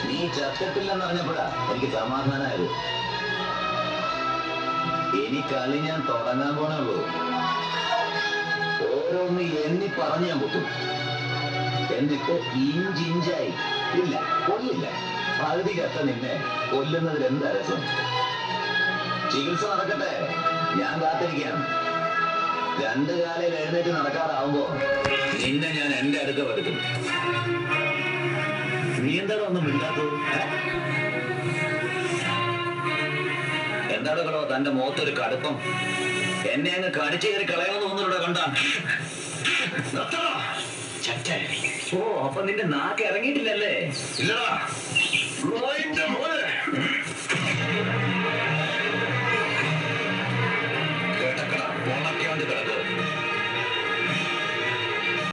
നീ ചത്തിട്ടില്ലെന്ന് അറിഞ്ഞപ്പോഴാ എനിക്ക് സമാധാനമായത്. ഇനി കളി ഞാൻ തുടങ്ങാൻ പോണുള്ളൂ. ഓരോന്ന് എണ്ണി പറഞ്ഞു ഞാൻ പൊട്ടും. എന്നിട്ട് ഇഞ്ചിഞ്ചായി ഇല്ല കൊല്ലില്ല പകുതി കത്ത നിന്നെ കൊല്ലുന്നതിൽ എന്താ രസം? ചികിത്സ നടക്കട്ടെ, ഞാൻ കാത്തിരിക്കാം. 2 കാലയിൽ എഴുന്നേറ്റ് നടക്കാറാവുമ്പോ നിന്നെ ഞാൻ എന്റെ അടുക്ക വരുത്തും. നീ എന്താണ് ഒന്നും മിണ്ടാത്തത്? എന്താണ് കളോ തന്റെ മുഖത്തൊരു കടുപ്പം? എന്നെ അങ്ങ് കടിച്ചു കയറി കളയാമെന്ന് ഒന്നിലൂടെ കണ്ട. ഓ, അപ്പൊ നിന്റെ നാക്ക് ഇറങ്ങിയിട്ടില്ലല്ലേ? ഇല്ലടാ.